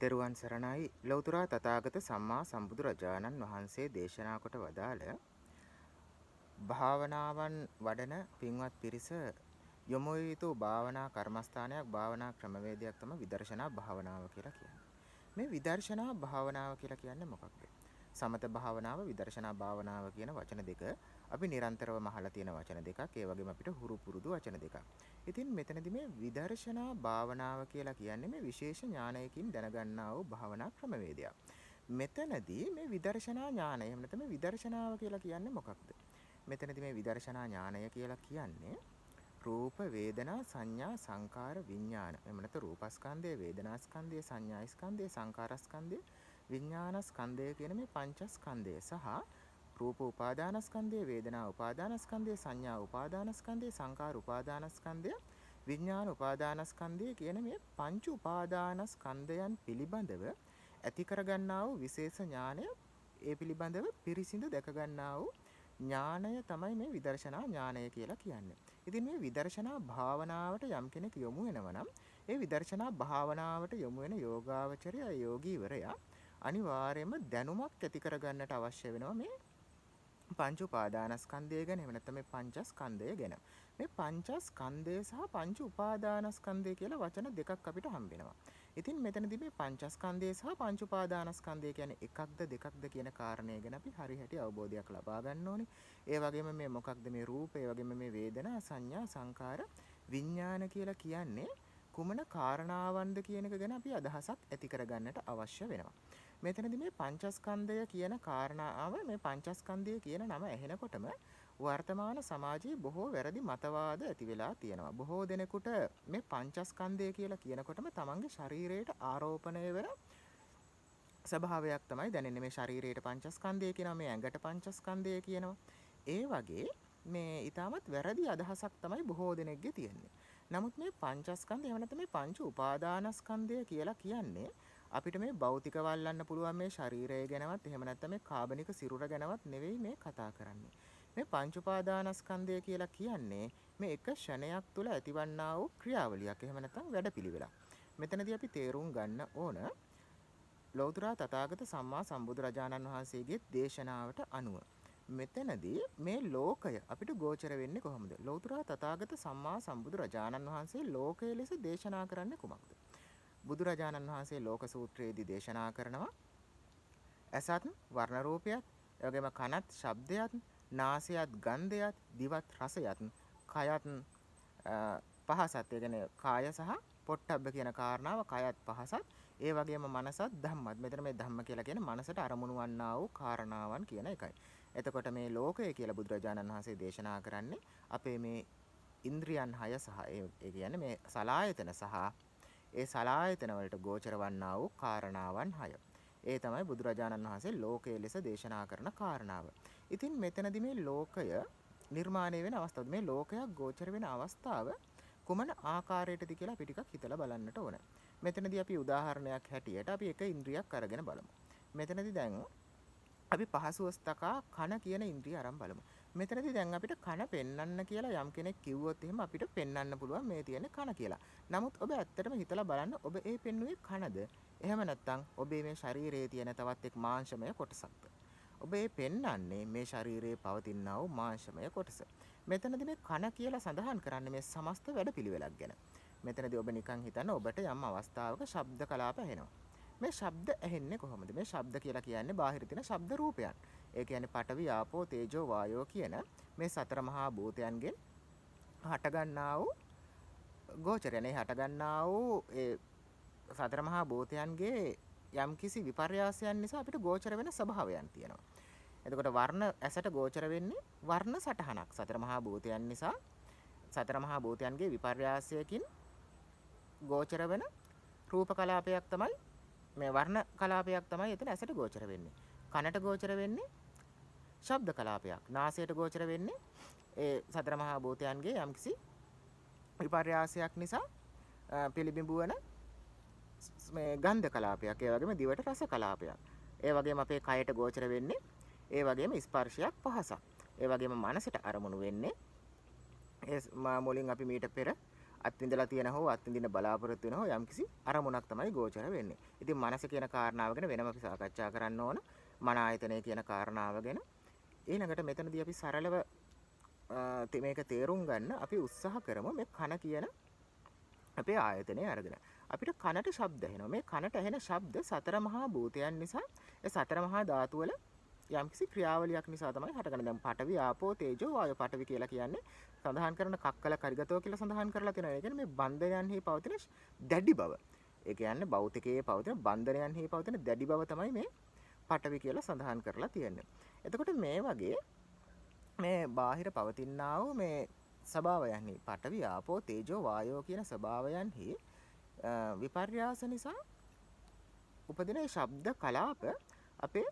තෙරුවන් සරණයි ලෞතර තථාගත සම්මා සම්බුදුරජාණන් වහන්සේ දේශනා කොට වදාළ භාවනාවන් වඩන පින්වත් පිරිස යොමු විය යුතු භාවනා කර්මස්ථානයක් භාවනා ක්‍රමවේදයක් තමයි විදර්ශනා භාවනාව කියලා කියන්නේ. මේ විදර්ශනා භාවනාව කියලා කියන්නේ මොකක්ද? සමත භාවනාව විදර්ශනා භාවනාව කියන වචන දෙක අපි නිරන්තරවම අහලා තියෙන වචන දෙකක්. ඒ වගේම අපිට හුරු පුරුදු වචන දෙකක්. ඉතින් මෙතනදී මේ විදර්ශනා භාවනාව කියලා කියන්නේ මේ විශේෂ ඥානයකින් දැනගන්නා වූ භාවනා ක්‍රමවේදයක්. මෙතනදී මේ විදර්ශනා ඥානය එහෙම නැත්නම් මේ විදර්ශනාව කියලා කියන්නේ මොකක්ද? මෙතනදී මේ විදර්ශනා ඥානය කියලා කියන්නේ රූප වේදනා සංඥා සංකාර විඥාන එහෙම නැත්නම් රූපස්කන්ධය වේදනාස්කන්ධය සංඥාස්කන්ධය සංකාරස්කන්ධය විඥානස්කන්ධය කියන මේ පංචස්කන්ධය සහ රූප උපාදානස්කන්ධය වේදනා උපාදානස්කන්ධය සංඥා උපාදානස්කන්ධය සංකාර උපාදානස්කන්ධය විඥාන උපාදානස්කන්ධය කියන මේ පංච උපාදානස්කන්ධයන් පිළිබඳව ඇති කරගන්නා වූ විශේෂ ඥානය ඒ පිළිබඳව පිරිසිදු දැක ගන්නා වූ ඥානය තමයි මේ විදර්ශනා ඥානය කියලා කියන්නේ. ඉතින් මේ විදර්ශනා භාවනාවට යම් කෙනෙක් යොමු වෙනවා නම් ඒ විදර්ශනා භාවනාවට යොමු වෙන යෝගාවචරය යෝගීවරයා අනිවාර්යයෙන්ම දැනුමක් ඇති කරගන්නට අවශ්‍ය වෙනවා මේ පංච උපාදානස්කන්ධය ගැන එහෙම නැත්නම් මේ පංචස්කන්ධය ගැන. මේ පංචස්කන්ධය සහ පංච උපාදානස්කන්ධය කියලා වචන දෙකක් අපිට හම්බ වෙනවා. ඉතින් මෙතනදී මේ පංචස්කන්ධය සහ පංච උපාදානස්කන්ධය කියන්නේ එකක්ද දෙකක්ද කියන කාරණය ගැන අපි හරියට අවබෝධයක් ලබා ගන්න ඕනේ. ඒ වගේම මේ මොකක්ද මේ රූපය, ඒ වගේම මේ වේදනා, සංඥා, සංකාර, විඥාන කියලා කියන්නේ කුමන කාරණාවන්ද කියන එක ගැන අපි අදහසක් ඇති කරගන්නට අවශ්‍ය වෙනවා. මෙතනදී මේ පංචස්කන්ධය කියන කාරණාව මේ පංචස්කන්ධය කියන නම ඇහෙනකොටම වර්තමාන සමාජයේ බොහෝ වැරදි මතවාද ඇති වෙලා තියෙනවා. බොහෝ දෙනෙකුට මේ පංචස්කන්ධය කියලා කියනකොටම තමන්ගේ ශරීරයට ආරෝපණය වෙන ස්වභාවයක් තමයි දැනෙන්නේ. මේ ශරීරයට පංචස්කන්ධය කියනවා, මේ ඇඟට පංචස්කන්ධය කියනවා. ඒ වගේ මේ ඊටමත් වැරදි අදහසක් තමයි බොහෝ දෙනෙක්ගේ තියෙන්නේ. නමුත් මේ පංචස්කන්ධය එහෙම නැත්නම් මේ පංච උපාදානස්කන්ධය කියලා කියන්නේ අපිට මේ භෞතික වල්ලන්න පුළුවන් මේ ශරීරය ගැනවත් එහෙම නැත්නම් මේ කාබනික සිරුර ගැනවත් නෙවෙයි මේ කතා කරන්නේ. මේ පංච උපාදානස්කන්ධය කියලා කියන්නේ මේ එක ෂණයක් තුළ ඇතිවන්නා වූ ක්‍රියාවලියක්. එහෙම නැත්නම් වැඩපිළිවෙලක්. මෙතනදී අපි තේරුම් ගන්න ඕන ලෞතර තථාගත සම්මා සම්බුදුරජාණන් වහන්සේගේ දේශනාවට අනුව මෙතනදී මේ ලෝකය අපිට ගෝචර වෙන්නේ කොහොමද? ලෞතර තථාගත සම්මා සම්බුදුරජාණන් වහන්සේ ලෝකය ලෙස දේශනා කරන්නේ කුමක්ද? බුදුරජාණන් වහන්සේ ලෝක සූත්‍රයේදී දේශනා කරනවා ඇසත් වර්ණ රූපයත්, ඒ වගේම කනත් ශබ්දයත්, නාසයත් ගන්ධයත්, දිවත් රසයත්, කයත් පහසත්. ඒ කියන්නේ කාය සහ පොට්ටබ්බ කියන කාරණාව කයත් පහසත්, ඒ වගේම මනසත් ධම්මත්. මෙතන මේ ධම්ම කියලා කියන්නේ මනසට අරමුණු වන්නා වූ කාරණාවන් කියන එකයි. එතකොට මේ ලෝකය කියලා බුදුරජාණන් වහන්සේ දේශනා කරන්නේ අපේ මේ ඉන්ද්‍රියන් 6 සහ ඒ කියන්නේ මේ සලායතන සහ ඒ සලායතන වලට ගෝචර වන්නා වූ කාරණාවන් 6. ඒ තමයි බුදුරජාණන් වහන්සේ ලෝකයේ ලෙස දේශනා කරන කාරණාව. ඉතින් මෙතනදී මේ ලෝකය නිර්මාණය වෙන අවස්ථාව, මේ ලෝකයක් ගෝචර වෙන අවස්ථාව කුමන ආකාරයටද කියලා අපි ටිකක් හිතලා බලන්නට ඕන. මෙතනදී අපි උදාහරණයක් හැටියට අපි එක ඉන්ද්‍රියක් අරගෙන බලමු. මෙතනදී දැන් අපි පහසුවස් තකා කන කියන ඉන්ද්‍රිය අරන් බලමු. මෙතනදී දැන් අපිට කන පෙන්වන්න කියලා යම් කෙනෙක් කිව්වොත් එහෙම අපිට පෙන්වන්න පුළුවන් මේ තියෙන කන කියලා. නමුත් ඔබ ඇත්තටම හිතලා බලන්න ඔබ ඒ පෙන්වුවේ කනද? එහෙම නැත්නම් ඔබේ මේ ශරීරයේ තියෙන තවත් එක් මාංශමය කොටසක්ද? ඔබ ඒ පෙන්වන්නේ මේ ශරීරයේ පවතිනා වූ මාංශමය කොටස. මෙතනදී මේ කන කියලා සඳහන් කරන්නේ මේ සමස්ත වැඩපිළිවෙලක් ගැන. මෙතනදී ඔබ නිකන් හිතන්න ඔබට යම් අවස්ථාවක ශබ්ද කලාප ඇහෙනවා. මේ ශබ්ද ඇහෙන්නේ කොහොමද? මේ ශබ්ද කියලා කියන්නේ බාහිර තියෙන ශබ්ද රූපයන්. ඒ කියන්නේ පඨවි, ආපෝ, තේජෝ, වායෝ කියන මේ සතර මහා භූතයන්ගෙන් හටගන්නා වූ ගෝචරයනේ හටගන්නා වූ ඒ සතර මහා භූතයන්ගේ යම්කිසි විපර්යාසයන් නිසා අපිට ගෝචර වෙන ස්වභාවයන් තියෙනවා. එතකොට වර්ණ ඇසට ගෝචර වෙන්නේ වර්ණ සටහනක්. සතර මහා භූතයන් නිසා සතර මහා භූතයන්ගේ විපර්යාසයකින් ගෝචර වෙන රූප කලාපයක් තමයි මේ වර්ණ කලාපයක් තමයි එතන ඇසට ගෝචර වෙන්නේ. කනට ගෝචර වෙන්නේ ශබ්ද කලාපයක්. නාසයට ගෝචර වෙන්නේ ඒ සතර මහා භූතයන්ගේ යම්කිසි විපර්යාසයක් නිසා පිළිබිඹු වෙන මේ ගන්ධ කලාපයක්. ඒ වගේම දිවට රස කලාපයක්. ඒ වගේම අපේ කයට ගෝචර වෙන්නේ ඒ වගේම ස්පර්ශයක් පහසක්. ඒ වගේම මනසට අරමුණු වෙන්නේ ඒ මුලින් අපි මීට පෙර අත්විඳලා තියෙන හෝ අත්විඳින්න බලාපොරොත්තු වෙන හෝ යම්කිසි අරමුණක් තමයි ගෝචර වෙන්නේ. ඉතින් මනස කියන කාරණාව ගැන වෙනම අපි සාකච්ඡා කරන්න ඕන. මන ආයතනය කියන කාරණාව ගැන. ඊළඟට මෙතනදී අපි සරලව මේක තේරුම් ගන්න අපි උත්සාහ කරමු මේ කන කියන අපේ ආයතනය අරගෙන. අපිට කනට ශබ්ද ඇහෙනවා. මේ කනට ඇහෙන ශබ්ද සතර මහා භූතයන් නිසා ඒ සතර මහා ධාතු වල යම්කිසි ක්‍රියාවලියක් නිසා තමයි හටගන්නේ. දැන් පඨවි ආපෝ තේජෝ වායෝ. පඨවි කියලා කියන්නේ සඳහන් කරන කක්කල කරිගතෝ කියලා සඳහන් කරලා තියෙනවා. ඒ කියන්නේ මේ බන්ධනයන්හි පවතින දැඩි බව. ඒ කියන්නේ භෞතිකයේ පවතින බන්ධනයන්හි පවතින දැඩි බව තමයි මේ පඨවි කියලා සඳහන් කරලා තියෙන්නේ. එතකොට මේ වගේ මේ බාහිර පවතිනා වූ මේ ස්වභාවයන්හි පඨවි ආපෝ තේජෝ වායෝ කියන ස්වභාවයන්හි විපර්යාස නිසා උපදින ශබ්ද කලාප අපේ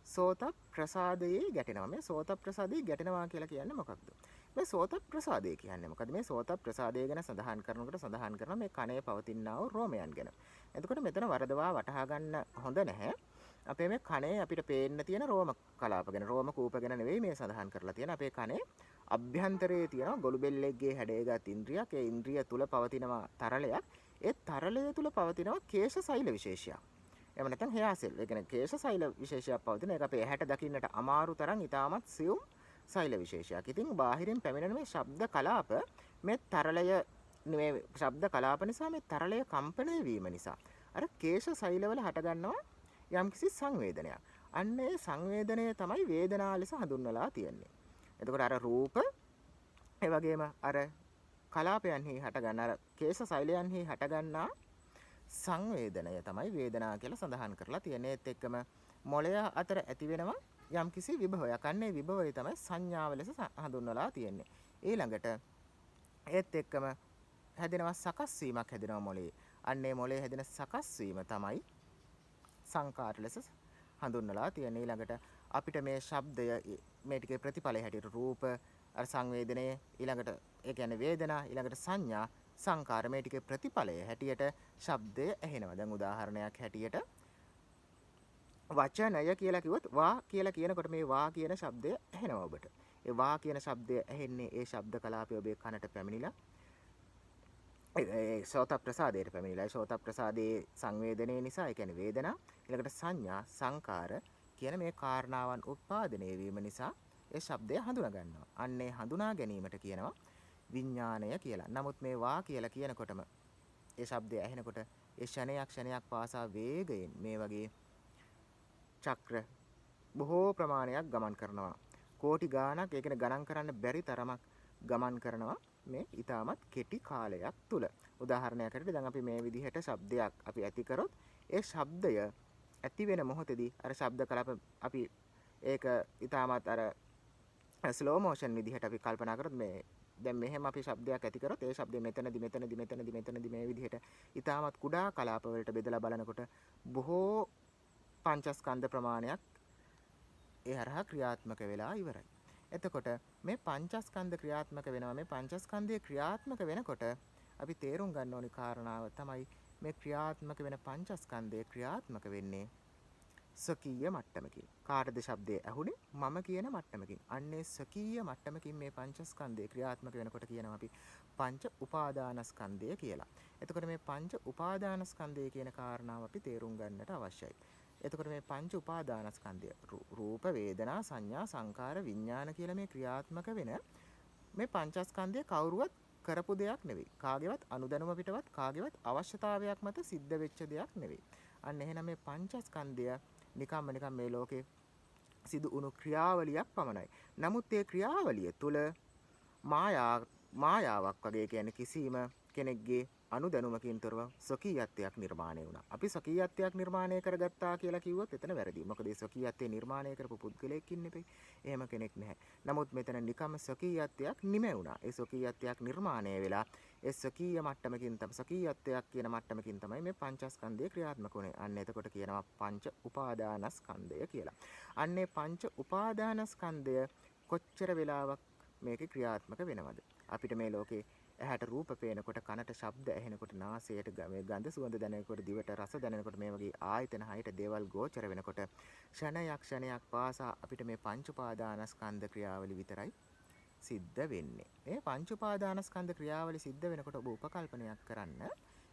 සෝත ප්‍රසාදයේ ගැටෙනවා. මේ සෝත ප්‍රසාදයේ ගැටෙනවා කියලා කියන්නේ මොකක්ද? මේ සෝත ප්‍රසාදය කියන්නේ මොකද? මේ සෝත ප්‍රසාදය ගැන සඳහන් කරනකොට සඳහන් කරනවා මේ කනේ පවතිනා වූ රෝමයන් ගැන. එතකොට මෙතන වරදවා වටහා ගන්න හොඳ නැහැ. අපේ මේ කනේ අපිට පේන්න තියෙන රෝම කලාප ගැන, රෝම කූප ගැන නෙවෙයි මේ සඳහන් කරලා තියෙන. අපේ කනේ අභ්‍යන්තරයේ තියෙන ගොළු බෙල්ලෙක්ගේ හැඩයගත් ඉන්ද්‍රියක්. ඒ ඉන්ද්‍රිය තුල පවතිනවා තරලයක්. ඒ තරලය තුල පවතිනවා කේශ සෛල විශේෂයක්. එහෙම නැත්නම් හෙයා සෙල්. ඒ කියන්නේ කේශ සෛල විශේෂයක් පවතින. ඒක අපේ ඇහැට දකින්නට අමාරු තරම් ඊටමත් සියුම් සෛල විශේෂයක්. ඉතින් බාහිරින් පැමිණෙන මේ ශබ්ද කලාප මේ තරලය මේ ශබ්ද කලාප නිසා මේ තරලය කම්පණය වීම නිසා අර කේශ සෛලවල හටගන්නවා යම්කිසි සංවේදනයක්. අන්න ඒ සංවේදනය තමයි වේදනා ලෙස හඳුන්වලා තියෙන්නේ. එතකොට අර රූප ඒ වගේම අර කලාපයන්හි හටගන්න අර කේශ සෛලයන්හි හටගන්නා සංවේදනය තමයි වේදනා කියලා සඳහන් කරලා තියෙන්නේ. ඒත් එක්කම මොළය අතර ඇති වෙනවා යම්කිසි විභවයක්. අන්නේ විභවය තමයි සංඥාව ලෙස හඳුන්වලා තියෙන්නේ. ඊළඟට ඒත් එක්කම හැදෙනවා සකස් වීමක් හැදෙනවා මොළයේ. අන්නේ මොළයේ හැදෙන සකස් වීම තමයි සංකාර ලෙස හඳුන්වලා තියෙන්නේ. ඊළඟට අපිට මේ ශබ්දය මේ ටිකේ ප්‍රතිඵලය හැටියට රූප අර සංවේදනයේ ඊළඟට ඒ කියන්නේ වේදනා ඊළඟට සංඥා සංකාර මේ ටිකේ ප්‍රතිඵලය හැටියට ශබ්දය ඇහෙනවා. දැන් උදාහරණයක් හැටියට වචනය කියලා කිව්වොත් වා කියලා කියනකොට මේ වා කියන ශබ්දය ඇහෙනවා ඔබට. ඒ වා කියන ශබ්දය ඇහෙන්නේ ඒ ශබ්ද කලාපය ඔබේ කනට පැමිණිලා ඒ සෝත ප්‍රසාදයට පැමිණිලා. සෝත ප්‍රසාදයේ සංවේදනයේ නිසා ඒ කියන්නේ වේදනා ඊළඟට සංඥා සංකාර කියන මේ කාරණාවන් උත්පාදනය වීම නිසා ඒ ශබ්දය හඳුනා ගන්නවා. අන්නේ හඳුනා ගැනීමට කියනවා විඥාණය කියලා. නමුත් මේ වා කියලා කියනකොටම ඒ ශබ්දය ඇහෙනකොට ඒ ක්ෂණයක් පාසා වේගයෙන් මේ වගේ චක්‍ර බොහෝ ප්‍රමාණයක් ගමන් කරනවා. කෝටි ගාණක් ඒ කියන්නේ ගණන් කරන්න බැරි තරමක් ගමන් කරනවා මේ ඊටමත් කෙටි කාලයක් තුල. උදාහරණයකට දැන් අපි මේ විදිහට ශබ්දයක් අපි ඇති කරොත් ඒ ශබ්දය ඇති වෙන මොහොතේදී අර ශබ්ද කලාප අපි ඒක ඊටමත් අර ස්ලෝ මෝෂන් විදිහට අපි කල්පනා කරොත් මේ දැන් මෙහෙම අපි ශබ්දයක් ඇති කරොත් ඒ ශබ්දය මෙතනදි මේ විදිහට ඊටමත් කුඩා කලාප වලට බෙදලා බලනකොට බොහෝ පංචස්කන්ධ ප්‍රමාණයක් ඒ හරහා ක්‍රියාත්මක වෙලා ඉවරයි. එතකොට මේ පංචස්කන්ධ ක්‍රියාත්මක වෙනවා. මේ පංචස්කන්ධය ක්‍රියාත්මක වෙනකොට අපි තේරුම් ගන්න ඕනි කාරණාව තමයි මේ ක්‍රියාත්මක වෙන පංචස්කන්ධය ක්‍රියාත්මක වෙන්නේ සකීය මට්ටමකින්. කාටද ශබ්දය ඇහුනේ? මම කියන මට්ටමකින්. අන්නේ සකීය මට්ටමකින් මේ පංචස්කන්ධය ක්‍රියාත්මක වෙනකොට කියනවා අපි පංච උපාදානස්කන්ධය කියලා. එතකොට මේ පංච උපාදානස්කන්ධය කියන කාරණාව අපි තේරුම් ගන්නට අවශ්‍යයි. එතකොට මේ පංච උපාදානස්කන්ධය රූප වේදනා සංඥා සංකාර විඥාන කියලා මේ ක්‍රියාත්මක වෙන මේ පංචස්කන්ධය කවුරුවත් කරපු දෙයක් නෙවෙයි. කාගේවත් අනුදැනුම පිටවත් කාගේවත් අවශ්‍යතාවයක් මත සිද්ධ වෙච්ච දෙයක් නෙවෙයි. අන්න එහෙනම් මේ පංචස්කන්ධය නිකම්ම මේ ලෝකේ සිදු වුණු ක්‍රියාවලියක් පමණයි. නමුත් ඒ ක්‍රියාවලිය තුල මායාවක් වගේ කියන්නේ කිසිම කෙනෙක්ගේ අනුදැනුමකින් තොරව ස්වකීයත්වයක් නිර්මාණය වුණා. අපි ස්වකීයත්වයක් නිර්මාණය කරගත්තා කියලා කිව්වොත් එතන වැරදි. මොකද ඒ ස්වකීයත්වය නිර්මාණය කරපු පුද්ගලයෙක් ඉන්නේ. එහෙම කෙනෙක් නැහැ. නමුත් මෙතන නිකම්ම ස්වකීයත්වයක් නිමෙවුණා. ඒ ස්වකීයත්වයක් නිර්මාණය වෙලා ඒ ස්වකීය මට්ටමකින් තමයි ස්වකීයත්වයක් කියන මට්ටමකින් තමයි මේ පංචස්කන්ධය ක්‍රියාත්මක වුනේ. අන්න එතකොට කියනවා පංච උපාදානස්කන්ධය කියලා. අන්නේ පංච උපාදානස්කන්ධය කොච්චර වෙලාවක් මේකේ ක්‍රියාත්මක වෙනවද? අපිට මේ ලෝකේ ඇහැට රූප පේනකොට කනට ශබ්ද ඇහෙනකොට නාසයට ගඳ සුවඳ දැනෙනකොට දිවට රස දැනෙනකොට මේ වගේ ආයතන හයට දේවල් ගෝචර වෙනකොට ක්ෂණයක් පාසා අපිට මේ පංච උපාදානස්කන්ධ ක්‍රියාවලිය විතරයි සිද්ධ වෙන්නේ. මේ පංච උපාදානස්කන්ධ ක්‍රියාවලිය සිද්ධ වෙනකොට ඔබ උපකල්පනයක් කරන්න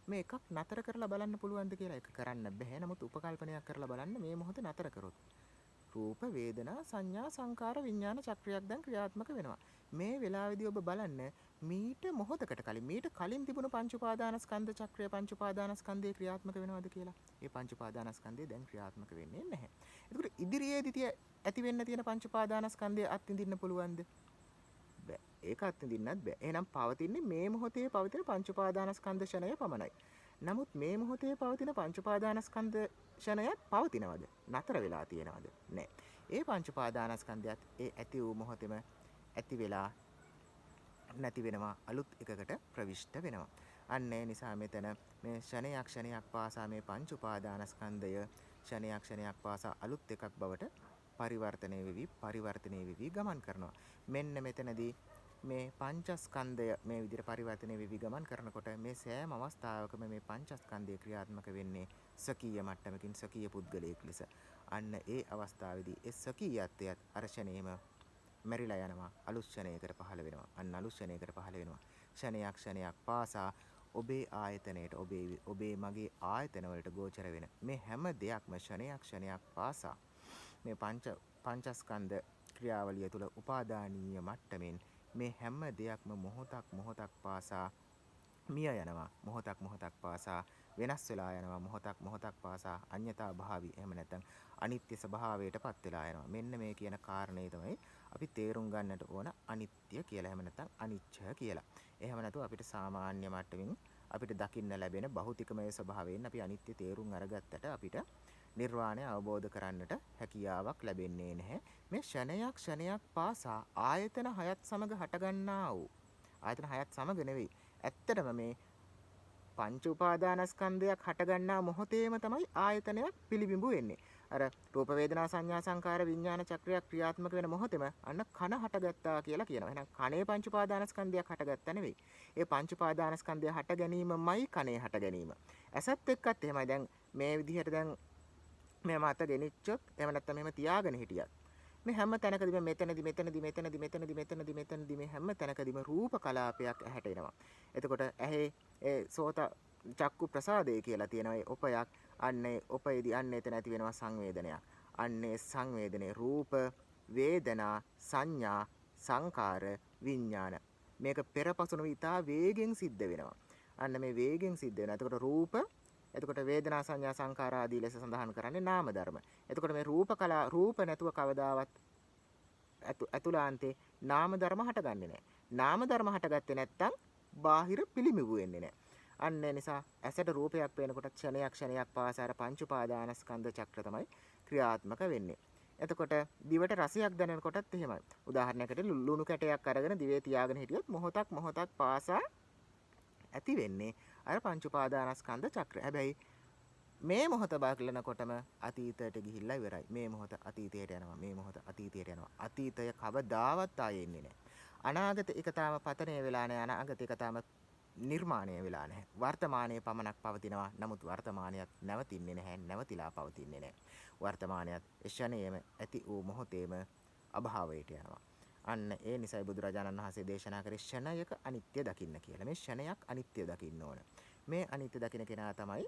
මේ එකක් නතර කරලා බලන්න පුළුවන්ද කියලා. ඒක කරන්න බෑ. නමුත් උපකල්පනයක් කරලා බලන්න මේ මොහොතේ නතර කරොත් රූප වේදනා සංඥා සංකාර විඥාන චක්‍රයක් දැන් ක්‍රියාත්මක වෙනවා. මේ වෙලාවේදී ඔබ බලන්න මීට මොහොතකට කලින් මීට කලින් තිබුණු පංච උපාදානස්කන්ධ චක්‍රය පංච උපාදානස්කන්ධේ ක්‍රියාත්මක වෙනවද කියලා. ඒ පංච උපාදානස්කන්ධය දැන් ක්‍රියාත්මක වෙන්නේ නැහැ. ඒකට ඉදිරියේදී ඇති වෙන්න තියෙන පංච උපාදානස්කන්ධය අත්විඳින්න පුළුවන්ද? බෑ. ඒක අත්විඳින්නත් බෑ. එහෙනම් පවතින්නේ මේ මොහොතේ පවතින පංච උපාදානස්කන්ධ ෂණය පමණයි. නමුත් මේ මොහොතේ පවතින පංච උපාදානස්කන්ධ ෂණයත් පවතිනවද? නතර වෙලා තියෙනවද? නෑ. ඒ පංච උපාදානස්කන්ධයත් ඒ ඇති වූ මොහොතේම ඇති වෙලා නැති වෙනවා, අලුත් එකකට ප්‍රවිෂ්ඨ වෙනවා. අන්න ඒ නිසා මෙතන මේ ෂණයක් පාසා මේ පංච උපාදානස්කන්ධය ෂණයක් පාසා අලුත් එකක් බවට පරිවර්තනය වෙවි ගමන් කරනවා. මෙන්න මෙතනදී මේ පංචස්කන්ධය මේ විදිහට පරිවර්තනය වෙවි ගමන් කරනකොට මේ සෑම අවස්ථාවකම මේ පංචස්කන්ධය ක්‍රියාත්මක වෙන්නේ සකීය මට්ටමකින් සකීය පුද්ගලයෙක් ලෙස. අන්න ඒ අවස්ථාවේදී ඒ සකීයත්වයත් අර්ශණේම මෙරිලා යනවා, අලුත් ෂණයකට පහළ වෙනවා. අන්න අලුත් ෂණයකට පහළ වෙනවා. ෂණයක් පාසා ඔබේ ආයතනයට ඔබේ මගේ ආයතන වලට ගෝචර වෙන මේ හැම දෙයක්ම ෂණයක් පාසා මේ පංචස්කන්ධ ක්‍රියාවලිය තුළ උපාදානීය මට්ටමින් මේ හැම දෙයක්ම මොහොතක් පාසා මිය යනවා. මොහොතක් පාසා වෙනස් වෙලා යනවා. මොහොතක් පාසා අඤ්ඤතා භාවී එහෙම නැත්නම් අනිත්‍ය ස්වභාවයට පත් වෙලා යනවා. මෙන්න මේ කියන කාරණේ තමයි අපි තේරුම් ගන්නට ඕන අනිත්‍ය කියලා. එහෙම නැත්නම් අනිච්ච කියලා. එහෙම නැතුව අපිට සාමාන්‍ය මට්ටමින් අපිට දකින්න ලැබෙන භෞතිකමය ස්වභාවයෙන් අපි අනිත්‍ය තේරුම් අරගත්තට අපිට නිර්වාණය අවබෝධ කරන්නට හැකියාවක් ලැබෙන්නේ නැහැ. මේ ෂණයක් පාසා ආයතන හයත් සමග හටගන්නා වූ ආයතන හයත් සමග නෙවෙයි. ඇත්තටම මේ පංච උපාදානස්කන්ධයක් හටගන්නා මොහොතේම තමයි ආයතනයක් පිළිබිඹු වෙන්නේ. අර රූප වේදනා සංඥා සංකාර විඥාන චක්‍රයක් ක්‍රියාත්මක වෙන මොහොතේම අන්න කන හටගත්තා කියලා කියනවා. එහෙනම් කනේ පංච උපාදානස්කන්ධයක් හටගත්තා නෙවෙයි. ඒ පංච උපාදානස්කන්ධය හට ගැනීමමයි කනේ හට ගැනීම. ඇසත් එක්කත් එහෙමයි. දැන් මේ විදිහට දැන් මේ මත ගෙනිච්චොත් එහෙම නැත්නම් මෙහෙම තියාගෙන හිටියත් මේ හැම තැනකදීම මෙතනදී මේ හැම තැනකදීම රූප කලාපයක් ඇහැට එනවා. එතකොට ඇහි ඒ සෝත චක්කු ප්‍රසාදේ කියලා තියෙනවා. ඒ උපයක් අන්නේ උපයේදී අන්නේ එතන ඇති වෙනවා සංවේදනයක්. අන්නේ සංවේදනේ රූප වේදනා සංඥා සංකාර විඥාන මේක පෙරපසුන විතා වේගෙන් සිද්ධ වෙනවා. අන්න මේ වේගෙන් සිද්ධ වෙනවා. එතකොට රූප එතකොට වේදනා සංඥා සංකාර ආදී ලෙස සඳහන් කරන්නේ නාම ධර්ම. එතකොට මේ රූප නැතුව කවදාවත් අතුලාන්තේ නාම ධර්ම හටගන්නේ නැහැ. නාම ධර්ම හටගත්තේ නැත්නම් බාහිර පිළිමිබු වෙන්නේ නැහැ. අන්න ඒ නිසා ඇසට රූපයක් පේනකොට ක්ෂණයක් පාසාර පංච උපාදානස්කන්ධ චක්‍ර තමයි ක්‍රියාත්මක වෙන්නේ. එතකොට දිවට රසයක් දැනෙනකොටත් එහෙමයි. උදාහරණයකට ලුණු කැටයක් අරගෙන දිවේ තියාගෙන හිටියොත් මොහොතක් පාසා ඇති වෙන්නේ අර පංච උපාදානස්කන්ධ චක්‍ර. හැබැයි මේ මොහොත බලනකොටම අතීතයට ගිහිල්ලා ඉවරයි. මේ මොහොත අතීතයට යනවා. මේ මොහොත අතීතයට යනවා. අතීතය කවදාවත් ආයේ එන්නේ නැහැ. අනාගත එක තාම පතනය වෙලා නැහැ. අනාගත එක තාම නිර්මාණය වෙලා නැහැ. වර්තමානයේ පමණක් පවතිනවා. නමුත් වර්තමානයත් නැවතින්නේ නැහැ. නැවතිලා පවතින්නේ නැහැ. වර්තමානයත් ක්ෂණයේම ඇති වූ මොහොතේම අභාවයට යනවා. අන්න ඒ නිසයි බුදුරජාණන් වහන්සේ දේශනා කරේ ෂණයක අනිත්‍ය දකින්න කියලා. මේ ෂණයක් අනිත්‍ය දකින්න ඕන. මේ අනිත්‍ය දකින්න කෙනා තමයි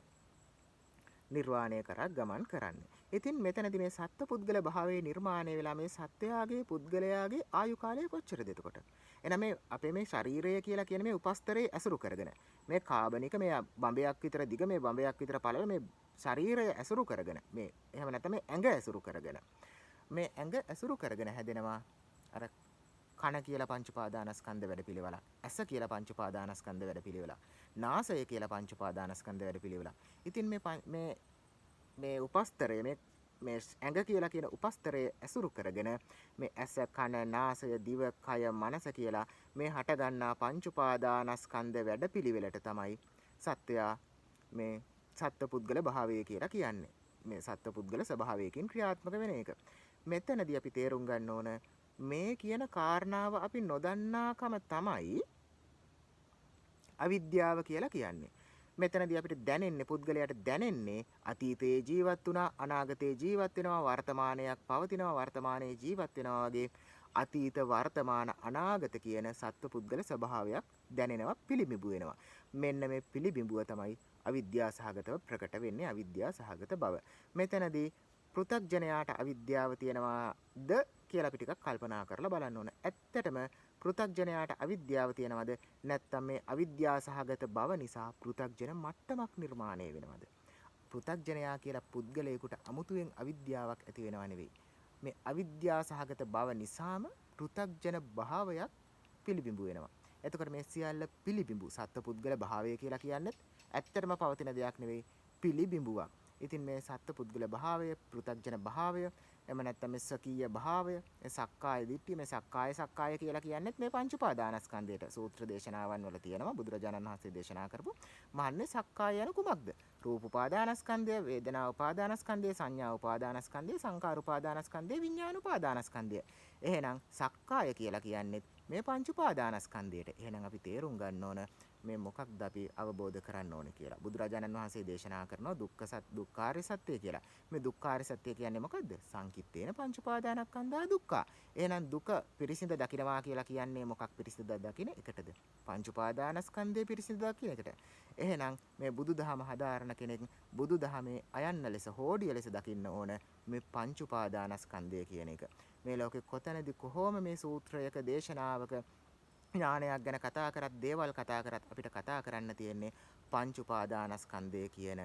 නිර්වාණය කරා ගමන් කරන්නේ. ඉතින් මෙතනදී මේ සත්පුද්ගල භාවයේ නිර්මාණය වෙලා මේ සත්‍යයාගේ පුද්ගලයාගේ ආයු කාලය කොච්චරද එතකොට? එහෙනම් මේ අපේ මේ ශරීරය කියලා කියන මේ උපස්තරයේ ඇසුරු කරගෙන මේ කාබනික මේ බඹයක් විතර දිග මේ බඹයක් විතර පළල මේ ශරීරය ඇසුරු කරගෙන මේ එහෙම නැත්නම් මේ ඇඟ ඇසුරු කරගෙන මේ ඇඟ ඇසුරු කරගෙන හැදෙනවා අර කන කියලා පංච උපාදානස්කන්ධ වැඩපිළිවෙල. ඇස කියලා පංච උපාදානස්කන්ධ වැඩපිළිවෙල. නාසය කියලා පංච උපාදානස්කන්ධ වැඩපිළිවෙල. ඉතින් මේ උපස්තරය මේ ඇඟ කියලා කියන උපස්තරය ඇසුරු කරගෙන මේ ඇස කන නාසය දිව කය මනස කියලා මේ හට ගන්නා පංච උපාදානස්කන්ධ වැඩපිළිවෙලට තමයි සත්‍යයා මේ සත්පුද්ගල භාවය කියලා කියන්නේ. මේ සත්පුද්ගල ස්වභාවයකින් ක්‍රියාත්මක වෙන එක. මෙතනදී අපි තේරුම් ගන්න ඕන මේ කියන කාරණාව අපි නොදන්නාකම තමයි අවිද්‍යාව කියලා කියන්නේ. මෙතනදී අපිට දැනෙන්නේ පුද්ගලයාට දැනෙන්නේ අතීතයේ ජීවත් වුණා අනාගතයේ ජීවත් වෙනවා වර්තමානයක් පවතිනවා වර්තමානයේ ජීවත් වෙනවා වගේ අතීත වර්තමාන අනාගත කියන සත්පුද්ගල ස්වභාවයක් දැනෙනවා පිළිබිඹු වෙනවා. මෙන්න මේ පිළිබිඹුව තමයි අවිද්‍යා සහගතව ප්‍රකට වෙන්නේ අවිද්‍යා සහගත බව. මෙතනදී පෘථග්ජනයාට අවිද්‍යාව තියෙනවාද කියලා අපි ටිකක් කල්පනා කරලා බලන්න ඕන. ඇත්තටම පෘථග්ජනයාට අවිද්‍යාව තියෙනවද නැත්නම් මේ අවිද්‍යා සහගත බව නිසා පෘථග්ජන මට්ටමක් නිර්මාණය වෙනවද? පෘථග්ජනයා කියලා පුද්ගලයෙකුට අමුතුවෙන් අවිද්‍යාවක් ඇති වෙනව නෙවෙයි. මේ අවිද්‍යා සහගත බව නිසාම පෘථග්ජන භාවයක් පිළිබිඹු වෙනවා. එතකොට මේ සියල්ල පිළිබිඹු සත්පුද්ගල භාවය කියලා කියන්නේ ඇත්තටම පවතින දෙයක් නෙවෙයි පිළිබිඹුවක්. ඉතින් මේ සත්පුද්ගල භාවය, පෘථග්ජන භාවය, එම නැත්නම් මේ ස්වකීය භාවය, මේ සක්කාය දිට්ඨිය, මේ සක්කාය කියලා කියන්නේත් මේ පංච උපාදානස්කන්ධයට සූත්‍ර දේශනාවන් වල තියෙනවා බුදුරජාණන් වහන්සේ දේශනා කරපු මහන්නේ සක්කාය යන කුමක්ද? රූප උපාදානස්කන්ධය, වේදනා උපාදානස්කන්ධය, සංඥා උපාදානස්කන්ධය, සංකාර උපාදානස්කන්ධය, විඥාන උපාදානස්කන්ධය. එහෙනම් සක්කාය කියලා කියන්නේ මේ පංච උපාදානස්කන්ධයට. එහෙනම් අපි තේරුම් ගන්න ඕන මේ මොකක්ද අපි අවබෝධ කරන්න ඕනේ කියලා. බුදුරජාණන් වහන්සේ දේශනා කරනවා දුක්ඛාරය සත්‍ය කියලා. මේ දුක්ඛාරය සත්‍ය කියන්නේ මොකද්ද? සංකිට්ඨේන පංච උපාදානස්කන්ධා දුක්ඛ. එහෙනම් දුක පිරිසිඳ දකිනවා කියලා කියන්නේ මොකක් පිරිසිඳ දකින එකටද? පංච උපාදානස්කන්ධය පිරිසිඳ දකින එකට. එහෙනම් මේ බුදුදහම හදාරන කෙනෙක් බුදුදහමේ අයන්න ලෙස හෝඩිය ලෙස දකින්න ඕන මේ පංච උපාදානස්කන්ධය කියන එක. මේ ලෝකේ කොතැනදී කොහොම මේ සූත්‍රයක දේශනාවක ඥානයක් ගැන කතා කරත් දේවල් කතා කරත් අපිට කතා කරන්න තියෙන්නේ පංච උපාදානස්කන්ධය කියන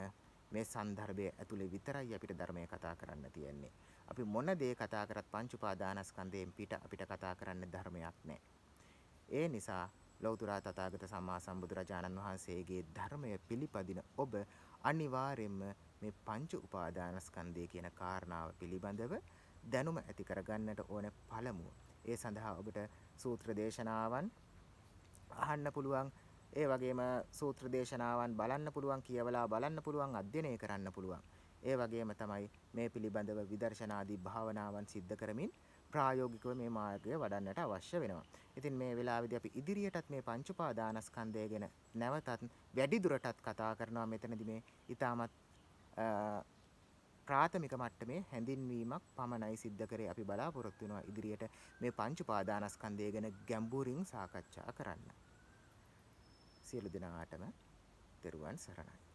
මේ સંદર્ભයේ ඇතුලේ විතරයි අපිට ධර්මයේ කතා කරන්න තියෙන්නේ. අපි මොන දේ කතා කරත් පංච උපාදානස්කන්ධයෙන් පිට අපිට කතා කරන්න ධර්මයක් නැහැ. ඒ නිසා ලෞතර තථාගත සම්මා සම්බුදුරජාණන් වහන්සේගේ ධර්මය පිළිපදින ඔබ අනිවාර්යයෙන්ම මේ පංච උපාදානස්කන්ධය කියන කාරණාව පිළිබඳව දැනුම ඇති කරගන්නට ඕන පළමුව. ඒ සඳහා ඔබට සූත්‍ර දේශනාවන් අහන්න පුළුවන්. ඒ වගේම සූත්‍ර දේශනාවන් බලන්න පුළුවන්, කියවලා බලන්න පුළුවන්, අධ්‍යයනය කරන්න පුළුවන්. ඒ වගේම තමයි මේ පිළිබඳව විදර්ශනාදී භාවනාවන් සිද්ධ කරමින් ප්‍රායෝගිකව මේ මාර්ගය වඩන්නට අවශ්‍ය වෙනවා. ඉතින් මේ වෙලාවේදී අපි ඉදිරියටත් මේ පංච උපාදානස්කන්ධය ගැන නැවතත් වැඩි දුරටත් කතා කරනවා. මෙතනදී මේ ඊටමත් ප්‍රාථමික මට්ටමේ හැඳින්වීමක් පමණයි සිද්ධ කරේ. අපි බලාපොරොත්තු වෙනවා ඉදිරියට මේ පංච උපාදානස්කන්ධය ගැන ගැඹුරින් සාකච්ඡා කරන්න. සියලු දෙනාටම තෙරුවන් සරණයි.